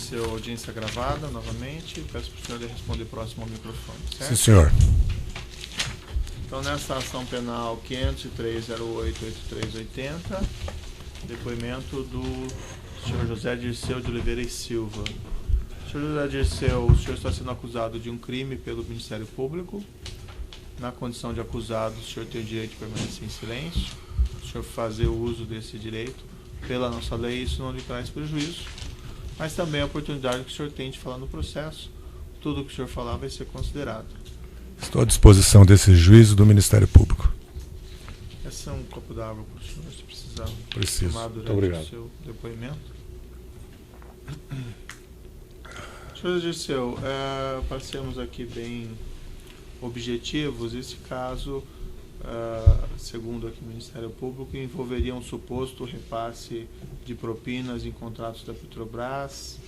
estabeleceu audiência gravada novamente. Peço para o senhor responder próximo ao microfone, certo? Sim, senhor. Então, nessa ação penal 503.08.8380, depoimento do senhor José Dirceu de Oliveira e Silva. Senhor José Dirceu, o senhor está sendo acusado de um crime pelo Ministério Público. Na condição de acusado, o senhor tem o direito de permanecer em silêncio. O senhor fazer o uso desse direito, pela nossa lei, isso não lhe traz prejuízo. Mas também a oportunidade que o senhor tem de falar no processo. Tudo que o senhor falar vai ser considerado. Estou à disposição desse juízo do Ministério Público. Esse é um copo d'água para o senhor, se precisar. Preciso. Tomar Muito durante obrigado. o seu depoimento. Senhor Dirceu, para sermos aqui bem objetivos, esse caso, segundo aqui o Ministério Público, envolveria um suposto repasse de propinas em contratos da Petrobras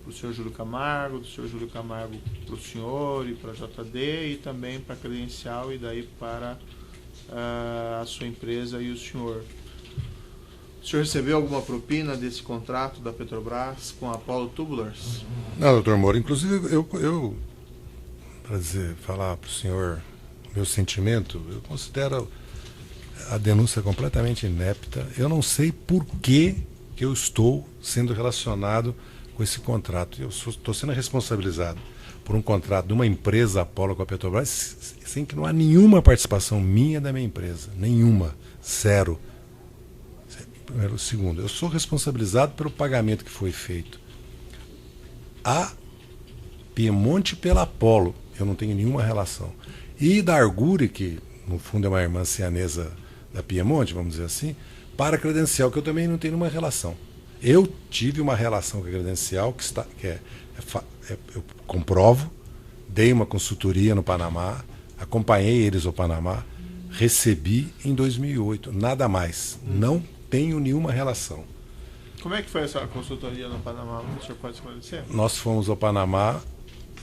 para o senhor Júlio Camargo, do senhor Júlio Camargo para o senhor e para a JD, e também para a Credencial e daí para a sua empresa e o senhor. O senhor recebeu alguma propina desse contrato da Petrobras com a Apollo Tubulars? Não, doutor Moura, inclusive eu para falar para o senhor meu sentimento, eu considero a denúncia completamente inepta. Eu não sei por que eu estou sendo relacionado com esse contrato. Eu estou sendo responsabilizado por um contrato de uma empresa Apollo com a Petrobras, sem que não há nenhuma participação minha da minha empresa. Nenhuma. Zero. Primeiro. Segundo, eu sou responsabilizado pelo pagamento que foi feito a Piemonte pela Apollo. Eu não tenho nenhuma relação. E da Argure, que no fundo é uma irmã cianesa da Piemonte, vamos dizer assim, para a Credencial, que eu também não tenho nenhuma relação. Eu tive uma relação com a Credencial, eu comprovo, dei uma consultoria no Panamá, acompanhei eles ao Panamá, recebi em 2008, nada mais. Não tenho nenhuma relação. Como é que foi essa consultoria no Panamá? O senhor pode esclarecer? Nós fomos ao Panamá,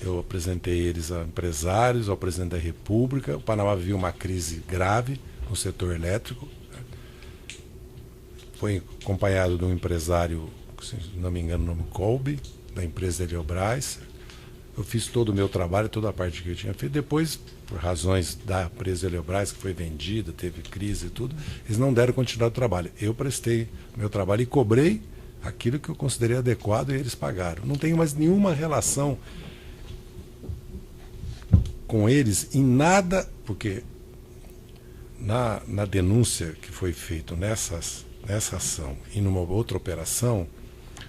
eu apresentei eles a empresários, ao presidente da República. O Panamá viu uma crise grave no setor elétrico. Foi acompanhado de um empresário, se não me engano, o nome Colby, da empresa Eletrobras. Eu fiz todo o meu trabalho, toda a parte que eu tinha feito. Depois, por razões da empresa Eletrobras, que foi vendida, teve crise e tudo, eles não deram continuidade ao trabalho. Eu prestei meu trabalho e cobrei aquilo que eu considerei adequado e eles pagaram. Não tenho mais nenhuma relação com eles em nada, porque na denúncia que foi feita nessa ação e numa outra operação,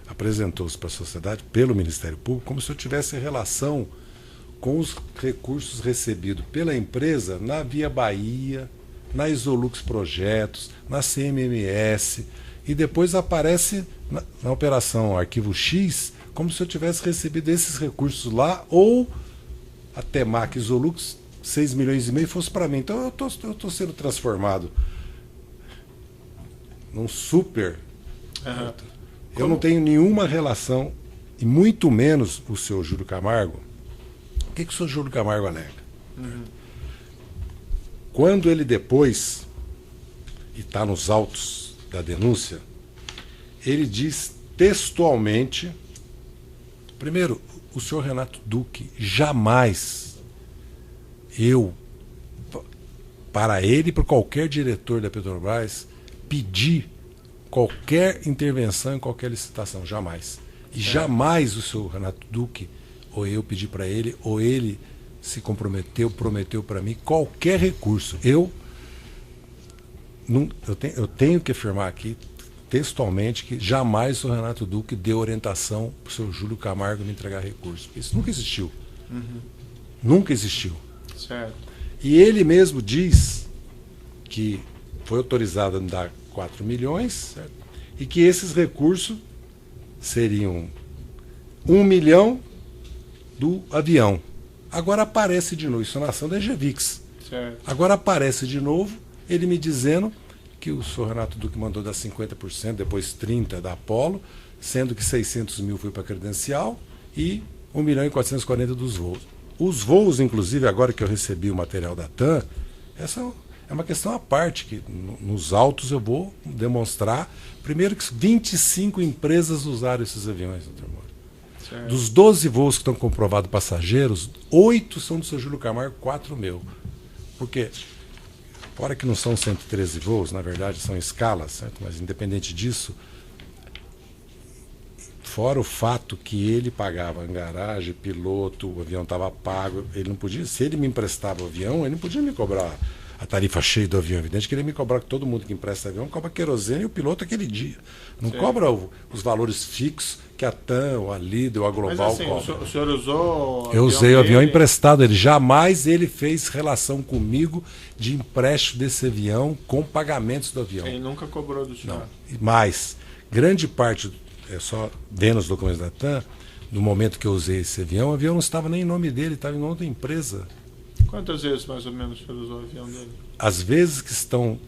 apresentou-se para a sociedade pelo Ministério Público como se eu tivesse relação com os recursos recebidos pela empresa na Via Bahia, na Isolux Projetos, na CMMS, e depois aparece na operação Arquivo X como se eu tivesse recebido esses recursos lá, ou a Temac Isolux, 6,5 milhões fosse para mim. Então eu estou sendo transformado num super. Eu não tenho nenhuma relação, e muito menos o seu Júlio Camargo. O que o seu Júlio Camargo alega? Quando ele depois, e está nos autos da denúncia, ele diz textualmente, primeiro, o senhor Renato Duque jamais, para ele e para qualquer diretor da Petrobras, pedir qualquer intervenção em qualquer licitação, jamais. E jamais o senhor Renato Duque, ou eu pedi para ele, ou ele se comprometeu, prometeu para mim qualquer recurso. Eu tenho que afirmar aqui textualmente que jamais o Renato Duque deu orientação para o seu Júlio Camargo me entregar recurso. Isso nunca existiu. Nunca existiu. Certo. E ele mesmo diz que foi autorizado a me dar 4 milhões, certo? E que esses recursos seriam 1 milhão do avião. Agora aparece de novo, isso na ação da Egevix. Certo. Agora aparece de novo ele me dizendo que o senhor Renato Duque mandou dar 50%, depois 30% da Apollo, sendo que 600 mil foi para a Credencial e 1 milhão e 440 dos voos. Os voos, inclusive, agora que eu recebi o material da TAM, essa é uma questão à parte, que nos autos eu vou demonstrar, primeiro que 25 empresas usaram esses aviões, doutor Moura. Certo. Dos 12 voos que estão comprovados passageiros, 8 são do seu Júlio Camargo, 4 meu. Porque, fora que não são 113 voos, na verdade são escalas, certo? Mas independente disso, fora o fato que ele pagava garagem, piloto, o avião estava pago, ele não podia, se ele me emprestava o avião, ele não podia me cobrar a tarifa cheia do avião. Evidente que ele me cobrar, que todo mundo que empresta avião cobra querosene e o piloto aquele dia. Não cobra os valores fixos que a TAM, a Lidl, a Global Mas assim, cobra. o senhor usou Eu usei o dele? avião emprestado. Ele jamais ele fez relação comigo de empréstimo desse avião com pagamentos do avião. Ele nunca cobrou do senhor? Não. Mas, grande parte, só vendo os documentos da TAM, no momento que eu usei esse avião, o avião não estava nem em nome dele, estava em nome da empresa. Quantas vezes mais ou menos o senhor usou o avião dele? As vezes que estão,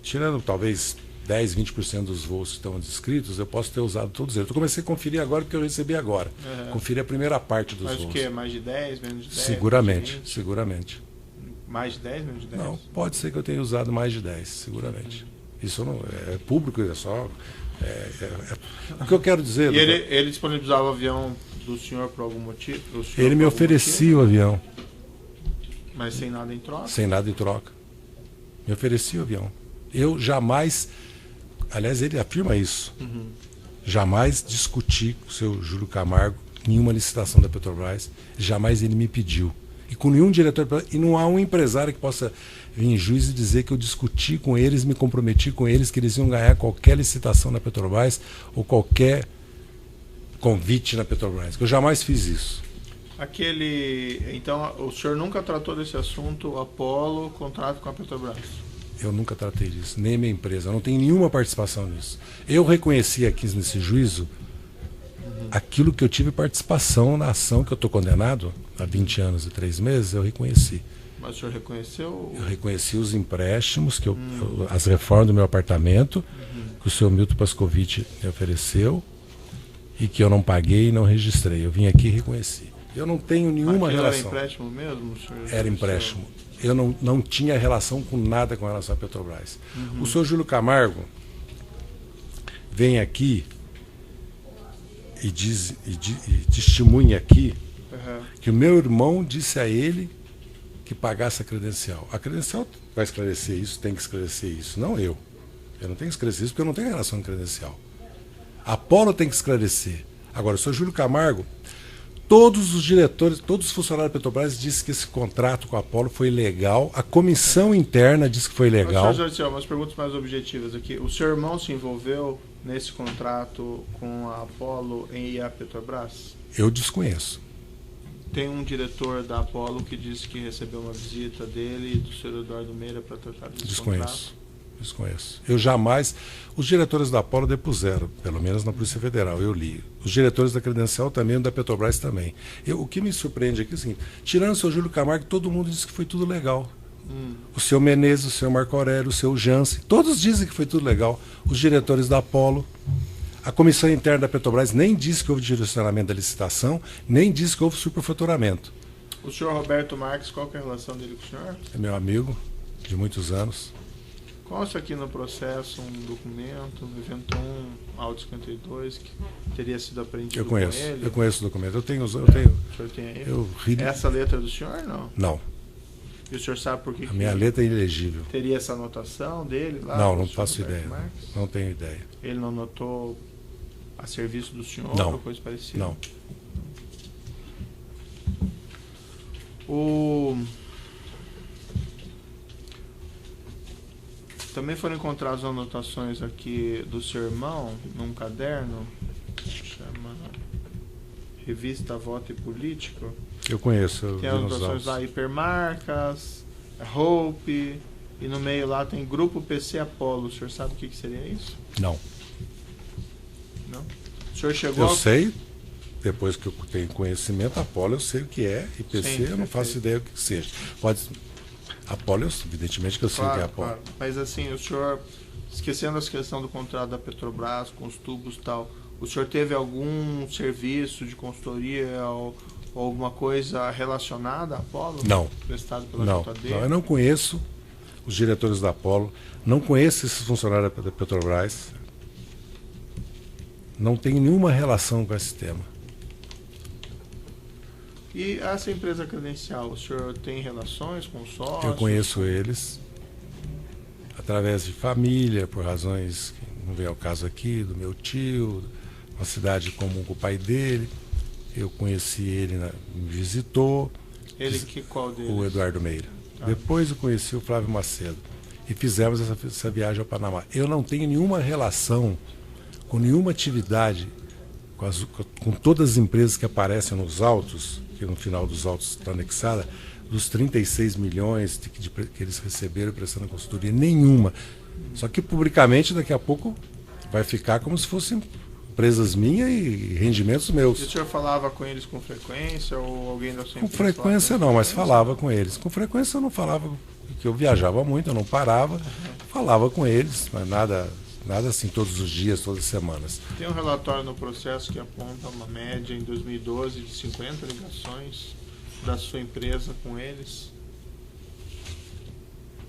tirando talvez 10, 20% dos voos que estão descritos, eu posso ter usado todos eles. Eu comecei a conferir agora porque eu recebi agora. Conferi a primeira parte dos Mas voos. o quê? Mais de 10, menos de 10? Seguramente, mais de 20? seguramente. Mais de 10, menos de 10? Não, pode ser que eu tenha usado mais de 10, seguramente. Isso não é público, é só. O que eu quero dizer. E ele disponibilizava o avião do senhor por algum motivo? Ele me oferecia o avião. Mas sem nada em troca? Sem nada em troca. Me oferecia o avião. Eu jamais. Aliás, ele afirma isso. Jamais discuti com o seu Júlio Camargo nenhuma licitação da Petrobras. Jamais ele me pediu. E com nenhum diretor. E não há um empresário que possa vir em juízo e dizer que eu discuti com eles, me comprometi com eles, que eles iam ganhar qualquer licitação na Petrobras ou qualquer convite na Petrobras. Eu jamais fiz isso. Então, o senhor nunca tratou desse assunto, Apollo, contrato com a Petrobras? Eu nunca tratei disso, nem minha empresa. Eu não tenho nenhuma participação nisso. Eu reconheci aqui nesse juízo aquilo que eu tive participação na ação que eu estou condenado há 20 anos e 3 meses, eu reconheci. Mas o senhor reconheceu? Eu reconheci os empréstimos, as reformas do meu apartamento, que o senhor Milton Pascovitch me ofereceu e que eu não paguei e não registrei. Eu vim aqui e reconheci. Eu não tenho nenhuma relação. Era empréstimo mesmo? Era empréstimo. Eu não tinha relação com nada com relação à Petrobras. O senhor Júlio Camargo vem aqui e testemunha aqui que o meu irmão disse a ele que pagasse a credencial. A credencial vai esclarecer isso, tem que esclarecer isso, não eu. Eu não tenho que esclarecer isso porque eu não tenho relação com credencial. A Apollo tem que esclarecer. Agora, o senhor Júlio Camargo, todos os diretores, todos os funcionários da Petrobras dizem que esse contrato com a Apollo foi legal. A comissão interna disse que foi legal. Senhor Jorge, umas perguntas mais objetivas aqui. O seu irmão se envolveu nesse contrato com a Apollo e a Petrobras? Eu desconheço. Tem um diretor da Apollo que disse que recebeu uma visita dele e do senhor Eduardo Meira para tratar desse contrato? Desconheço. Eu jamais. Os diretores da Apollo depuseram, pelo menos na Polícia Federal, eu li. Os diretores da Credencial também, da Petrobras também. O que me surpreende aqui é o seguinte: tirando o seu Júlio Camargo, todo mundo disse que foi tudo legal. O seu Menezes, o seu Marco Aurélio, o seu Jansen, todos dizem que foi tudo legal. Os diretores da Apollo. A comissão interna da Petrobras nem disse que houve direcionamento da licitação, nem disse que houve superfaturamento. O senhor Roberto Marques, qual que é a relação dele com o senhor? É meu amigo de muitos anos. Consta aqui no processo um documento, um evento 1, Audi 52, que teria sido apreendido com ele. Eu conheço o documento. Eu tenho. O senhor tem aí? Essa letra do senhor, não? Não. E o senhor sabe por que a minha letra é ilegível. Teria essa anotação dele lá? Não faço ideia. Marques? Não tenho ideia. Ele não anotou a serviço do senhor não. ou coisa parecida? Não. Também foram encontradas anotações aqui do seu irmão num caderno, chama Revista Voto e Político. Eu conheço. Tem anotações lá, hipermarcas, Hope, e no meio lá tem Grupo PC Apollo. O senhor sabe o que seria isso? Não. Não? O senhor chegou... Eu sei, depois que eu tenho conhecimento, Apollo eu sei o que é, e PC sim, eu não faço ideia do que seja. Pode... Apollo, evidentemente que eu sei o que é Apollo. Claro. Mas assim, o senhor, esquecendo essa questão do contrato da Petrobras com os tubos e tal, o senhor teve algum serviço de consultoria ou alguma coisa relacionada à Apollo? Não. Prestado pela JD? Não, eu não conheço os diretores da Apollo, não conheço esses funcionários da Petrobras. Não tenho nenhuma relação com esse tema. E essa empresa credencial, o senhor tem relações com sócios? Eu conheço eles através de família, por razões que não vem ao caso aqui, do meu tio, uma cidade comum com o pai dele. Eu conheci ele, me visitou. Ele que qual deles? O Eduardo Meira. Depois eu conheci o Flávio Macedo. E fizemos essa viagem ao Panamá. Eu não tenho nenhuma relação com nenhuma atividade com todas as empresas que aparecem nos autos, que no final dos autos está anexada, dos 36 milhões que eles receberam prestando consultoria, nenhuma. Só que publicamente daqui a pouco vai ficar como se fossem empresas minhas e rendimentos meus. E o senhor falava com eles com frequência ou alguém da sua Com empresa? frequência não, mas falava com eles. Com frequência eu não falava, porque eu viajava muito, eu não parava, falava com eles, mas nada assim todos os dias, todas as semanas. Tem um relatório no processo que aponta uma média em 2012 de 50 ligações da sua empresa com eles?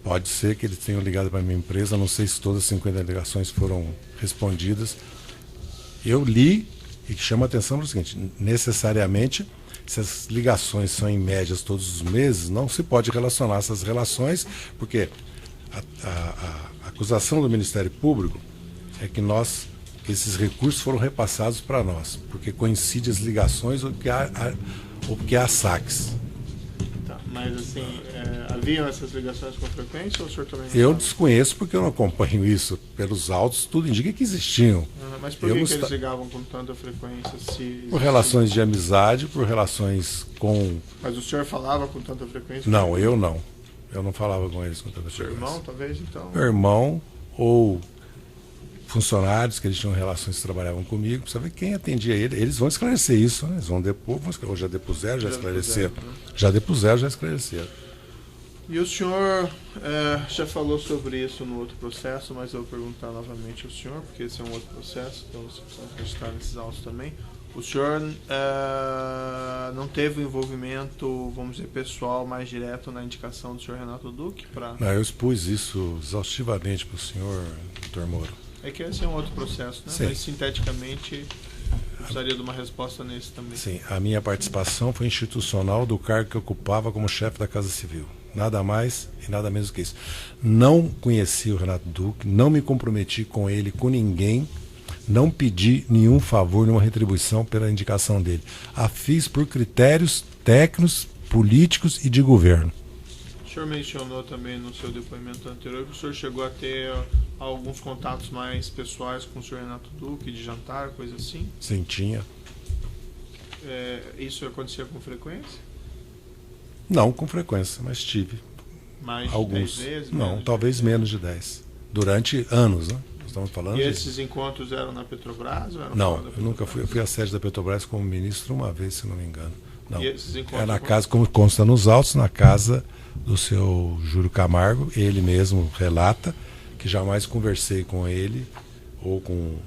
Pode ser que eles tenham ligado para a minha empresa, não sei se todas as 50 ligações foram respondidas. Eu li e chama a atenção para o seguinte: necessariamente, se as ligações são em médias todos os meses, não se pode relacionar essas relações, porque a acusação do Ministério Público é que esses recursos foram repassados para nós, porque coincide as ligações ou que há saques. Tá, mas assim, haviam essas ligações com frequência ou o senhor também não Eu sabe? desconheço porque eu não acompanho isso. Pelos autos, tudo indica que existiam. Mas por que eles ligavam com tanta frequência? Por relações de amizade, por relações com... Mas o senhor falava com tanta frequência? Não, eu não. Eu não falava com eles com tanta Seu frequência. irmão, talvez, então? Meu irmão ou funcionários que eles tinham relações que trabalhavam comigo, precisa ver quem atendia ele. Eles vão esclarecer isso, né? Eles vão depor, ou já depuseram, já esclareceram. Já depuseram, já esclareceram. E o senhor já falou sobre isso no outro processo, mas eu vou perguntar novamente ao senhor, porque esse é um outro processo, então você precisa acreditar nesses autos também. O senhor não teve um envolvimento, vamos dizer, pessoal mais direto na indicação do senhor Renato Duque? Não, eu expus isso exaustivamente para o senhor, doutor Moro. É que esse é um outro processo, né? Sim. Mas sinteticamente precisaria de uma resposta nesse também. Sim, a minha participação foi institucional do cargo que eu ocupava como chefe da Casa Civil. Nada mais e nada menos que isso. Não conheci o Renato Duque, não me comprometi com ele, com ninguém, não pedi nenhum favor, nenhuma retribuição pela indicação dele. A fiz por critérios técnicos, políticos e de governo. O senhor mencionou também no seu depoimento anterior que o senhor chegou a ter alguns contatos mais pessoais com o senhor Renato Duque, de jantar, coisa assim? Sim, tinha. Isso acontecia com frequência? Não com frequência, mas tive. Mais alguns. de 10 vezes? Não, talvez menos de 10. Durante anos, né? Estamos falando E esses encontros eram na Petrobras? Ou eram Não, fora da eu nunca Petrobras? fui. Eu fui à sede da Petrobras como ministro uma vez, se não me engano. Não. E esses encontros É na casa, como consta nos autos, na casa do seu Júlio Camargo. Ele mesmo relata que jamais conversei com ele ou com o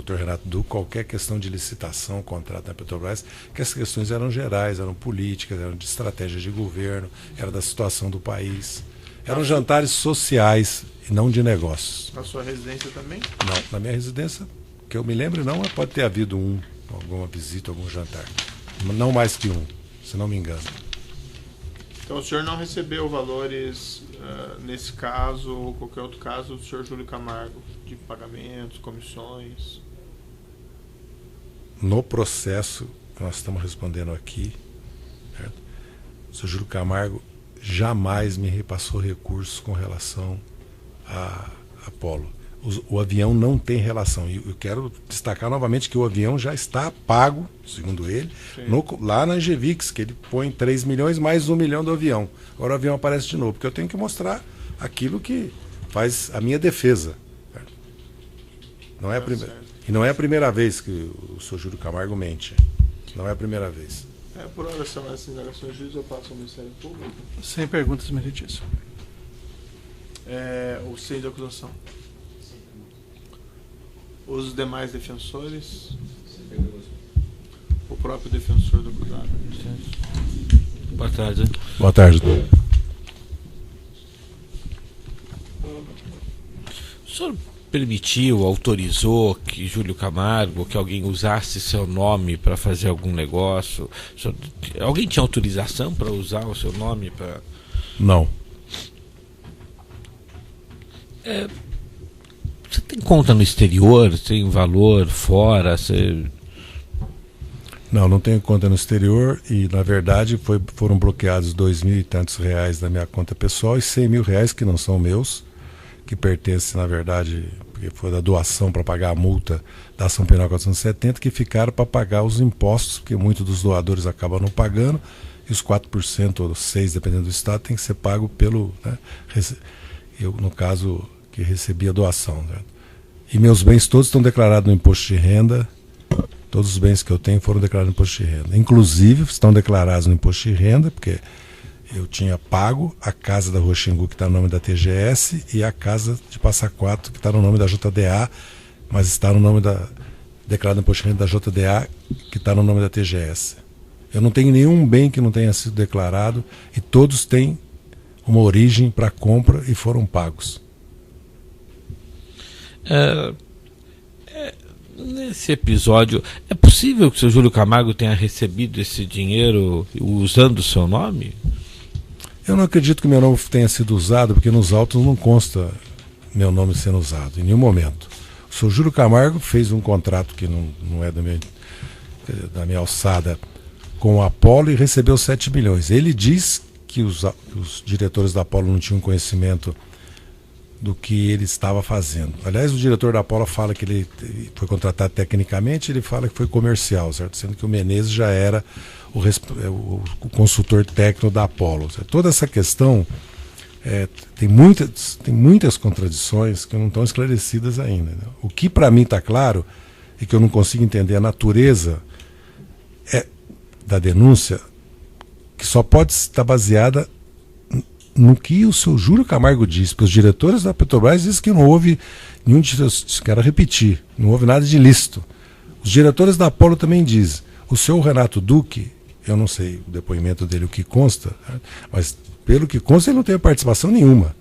Dr. Renato Duque qualquer questão de licitação, contrato na Petrobras, que as questões eram gerais, eram políticas, eram de estratégia de governo, era da situação do país. Eram jantares sociais e não de negócios. Na sua residência também? Não, na minha residência, que eu me lembro não, mas pode ter havido alguma visita, algum jantar. Não mais que um, se não me engano. Então o senhor não recebeu valores, nesse caso ou qualquer outro caso, do senhor Júlio Camargo, de pagamentos, comissões? No processo que nós estamos respondendo aqui, certo? O senhor Júlio Camargo jamais me repassou recursos com relação a Apolo. O avião não tem relação. E eu quero destacar novamente que o avião já está pago, segundo ele, lá na Angevix, que ele põe 3 milhões mais 1 milhão do avião. Agora o avião aparece de novo, porque eu tenho que mostrar aquilo que faz a minha defesa. Certo? Não é e não é a primeira vez que o senhor Júlio Camargo mente. Não é a primeira vez. Por hora são essas indagações de juiz, eu passo ao Ministério Público. Sem perguntas, meritíssimo. O sem de acusação. Os demais defensores. O próprio defensor do acusado. Boa tarde. Boa tarde. O senhor permitiu, autorizou que Júlio Camargo, que alguém usasse seu nome para fazer algum negócio? Alguém tinha autorização para usar o seu nome para... Não. Você tem conta no exterior? Tem valor fora? Não tenho conta no exterior e, na verdade, foram bloqueados R$2.000 e tantos da minha conta pessoal e R$100.000 que não são meus, que pertencem, na verdade, porque foi da doação para pagar a multa da ação penal 470, que ficaram para pagar os impostos, porque muitos dos doadores acabam não pagando, e os 4% ou 6%, dependendo do estado, tem que ser pago pelo... Né, eu, no caso, que recebi a doação. Né? E meus bens todos estão declarados no imposto de renda. Todos os bens que eu tenho foram declarados no imposto de renda. Inclusive, estão declarados no imposto de renda, porque eu tinha pago a casa da Rua Xingu, que está no nome da TGS, e a casa de Passa Quatro, que está no nome da JDA, mas está no nome declarado no imposto de renda da JDA, que está no nome da TGS. Eu não tenho nenhum bem que não tenha sido declarado, e todos têm uma origem para compra e foram pagos. Nesse episódio, é possível que o seu Júlio Camargo tenha recebido esse dinheiro usando o seu nome? Eu não acredito que meu nome tenha sido usado, porque nos autos não consta meu nome sendo usado, em nenhum momento. O seu Júlio Camargo fez um contrato que não é da minha alçada com a Apollo e recebeu 7 milhões. Ele diz que os diretores da Apollo não tinham conhecimento do que ele estava fazendo. Aliás, o diretor da Apollo fala que ele foi contratado tecnicamente, ele fala que foi comercial, certo? Sendo que o Menezes já era o consultor técnico da Apollo. Certo? Toda essa questão tem muitas contradições que não estão esclarecidas ainda. Né? O que para mim está claro e que eu não consigo entender a natureza da denúncia, que só pode estar baseada no que o seu Júlio Camargo disse, porque os diretores da Petrobras dizem que não houve nenhum... Quero repetir, não houve nada de ilícito. Os diretores da Apollo também dizem. O senhor Renato Duque, eu não sei o depoimento dele, o que consta, né? Mas pelo que consta ele não teve participação nenhuma.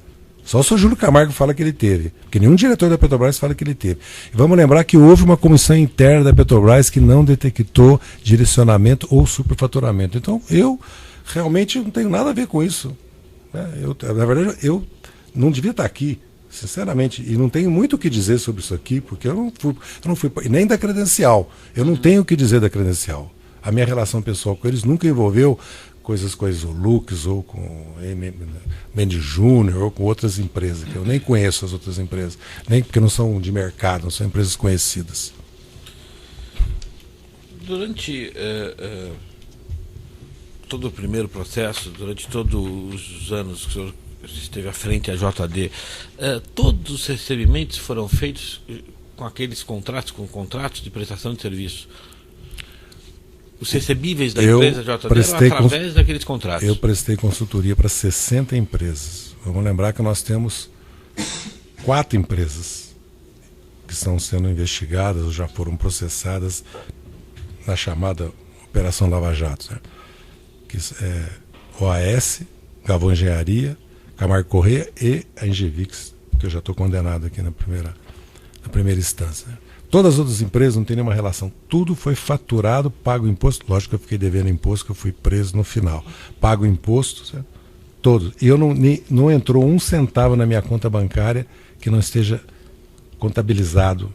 Só o seu Júlio Camargo fala que ele teve, porque nenhum diretor da Petrobras fala que ele teve. E vamos lembrar que houve uma comissão interna da Petrobras que não detectou direcionamento ou superfaturamento. Então eu realmente não tenho nada a ver com isso. Na verdade, eu não devia estar aqui, sinceramente, e não tenho muito o que dizer sobre isso aqui, porque eu não fui nem da credencial. Eu não tenho o que dizer da credencial. A minha relação pessoal com eles nunca envolveu coisas com a Isolux, ou com Mendes Júnior, ou com outras empresas, que eu nem conheço as outras empresas, nem porque não são de mercado, não são empresas conhecidas. Durante... todo o primeiro processo, durante todos os anos que o senhor esteve à frente da JD, todos os recebimentos foram feitos com aqueles contratos, com contratos de prestação de serviço? Os recebíveis da empresa JD eram através daqueles contratos? Eu prestei consultoria para 60 empresas. Vamos lembrar que nós temos 4 empresas que estão sendo investigadas ou já foram processadas na chamada Operação Lava Jato, certo? Que é OAS, Galvão Engenharia, Camargo Corrêa e a Engevix, que eu já estou condenado aqui na primeira instância. Todas as outras empresas não têm nenhuma relação. Tudo foi faturado, pago imposto. Lógico que eu fiquei devendo imposto, que eu fui preso no final. Pago imposto, certo? Todos. E eu não entrou um centavo na minha conta bancária que não esteja contabilizado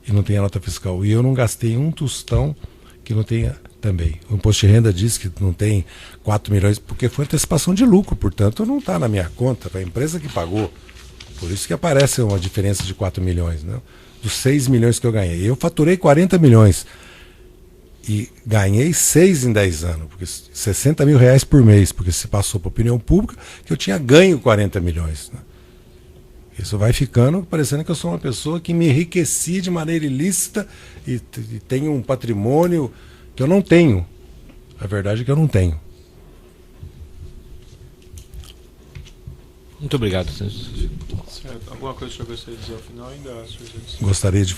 e não tenha nota fiscal. E eu não gastei um tostão que não tenha também. O imposto de renda diz que não tem 4 milhões, porque foi antecipação de lucro, portanto não está na minha conta, foi a empresa que pagou. Por isso que aparece uma diferença de 4 milhões, né? Dos 6 milhões que eu ganhei. Eu faturei 40 milhões e ganhei 6 em 10 anos, porque 60 mil reais por mês, porque se passou para a opinião pública que eu tinha ganho 40 milhões. Né? Isso vai ficando parecendo que eu sou uma pessoa que me enriqueci de maneira ilícita e tenho um patrimônio que eu não tenho. A verdade é que eu não tenho. Muito obrigado. Certo. Alguma coisa que o senhor gostaria de dizer ao final ainda? Gostaria de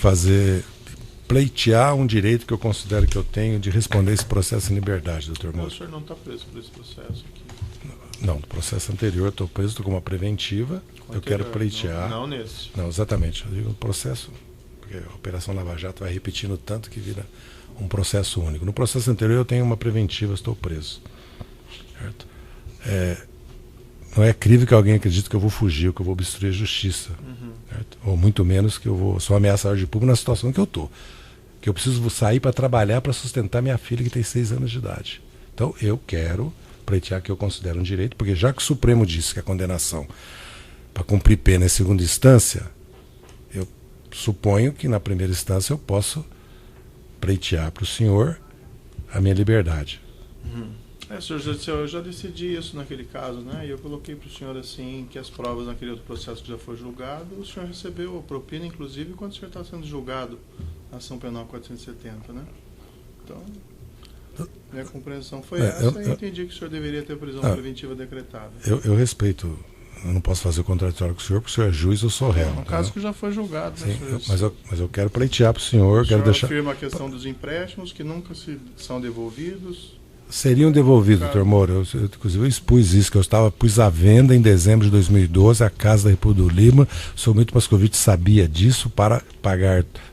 pleitear um direito que eu considero que eu tenho de responder esse processo em liberdade, doutor Moura. O senhor não está preso por esse processo aqui. Não, no processo anterior eu estou preso, estou com uma preventiva, eu quero pleitear. Não nesse. Não, exatamente. Eu digo no processo, porque a Operação Lava Jato vai repetindo tanto que vira um processo único. No processo anterior eu tenho uma preventiva, estou preso. Certo? Não é crível que alguém acredite que eu vou fugir, que eu vou obstruir a justiça. Certo? Ou muito menos que eu vou só ameaçar a ordem pública na situação que eu estou. Que eu preciso sair para trabalhar para sustentar minha filha que tem 6 anos de idade. Então eu quero pleitear que eu considero um direito, porque já que o Supremo disse que a condenação para cumprir pena é segunda instância, eu suponho que na primeira instância eu posso pleitear para o senhor a minha liberdade. Senhor Judicial, eu já decidi isso naquele caso, né? E eu coloquei para o senhor assim que as provas naquele outro processo que já foi julgado, o senhor recebeu a propina, inclusive, quando o senhor está sendo julgado na ação penal 470, né? Então, minha compreensão foi essa e eu entendi que o senhor deveria ter prisão preventiva decretada. Eu respeito, eu não posso fazer contraditório com o senhor, porque o senhor é juiz, eu sou réu. É um caso que já foi julgado, sim, né, mas eu quero pleitear para o senhor. O senhor afirma a questão dos empréstimos que nunca são devolvidos. Seriam devolvidos, doutor Moura. Inclusive eu expus isso, que eu pus à venda em dezembro de 2012 a Casa da República do Lima. O senhor Milton Pascovitch sabia disso para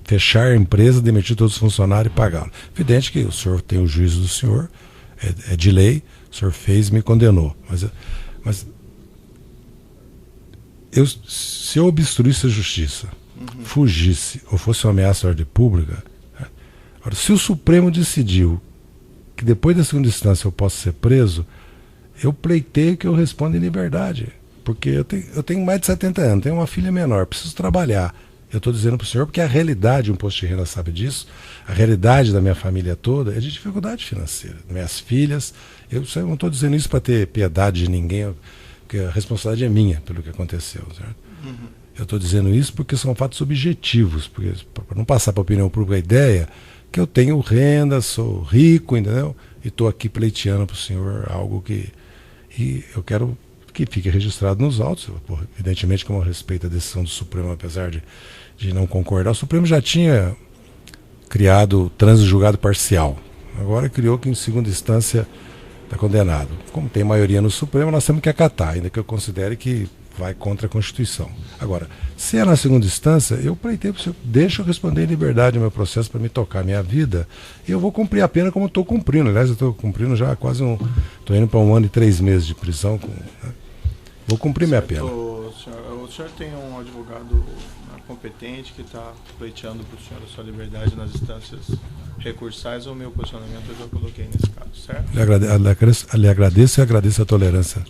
fechar a empresa, demitir todos os funcionários e pagá-lo. Evidente que o senhor tem o juízo do senhor, é de lei, o senhor fez e me condenou. Mas se eu obstruísse a justiça, fugisse ou fosse uma ameaça à ordem pública, agora, se o Supremo decidiu que depois da segunda instância eu posso ser preso, eu pleiteio que eu responda em liberdade. Porque eu tenho mais de 70 anos, tenho uma filha menor, preciso trabalhar. Eu estou dizendo para o senhor porque a realidade, o imposto de renda sabe disso, a realidade da minha família toda é de dificuldade financeira. Minhas filhas, eu não estou dizendo isso para ter piedade de ninguém, porque a responsabilidade é minha pelo que aconteceu. Certo? Eu estou dizendo isso porque são fatos objetivos, para não passar para a opinião pública a ideia que eu tenho renda, sou rico, entendeu? E estou aqui pleiteando para o senhor algo que eu quero que fique registrado nos autos. Evidentemente, como eu respeito a decisão do Supremo, apesar de não concordar, o Supremo já tinha criado trânsito julgado parcial. Agora criou que em segunda instância está condenado. Como tem maioria no Supremo, nós temos que acatar, ainda que eu considere que vai contra a Constituição. Agora, se é na segunda instância, eu pleitei para o senhor, deixa eu responder em liberdade o meu processo para me tocar a minha vida, e eu vou cumprir a pena como estou cumprindo. Aliás, eu estou cumprindo já quase estou indo para 1 ano e 3 meses de prisão. Vou cumprir minha pena. O senhor tem um advogado competente que está pleiteando para o senhor a sua liberdade nas instâncias recursais, ou o meu posicionamento eu já coloquei nesse caso, certo? Lhe agradeço e agradeço a tolerância.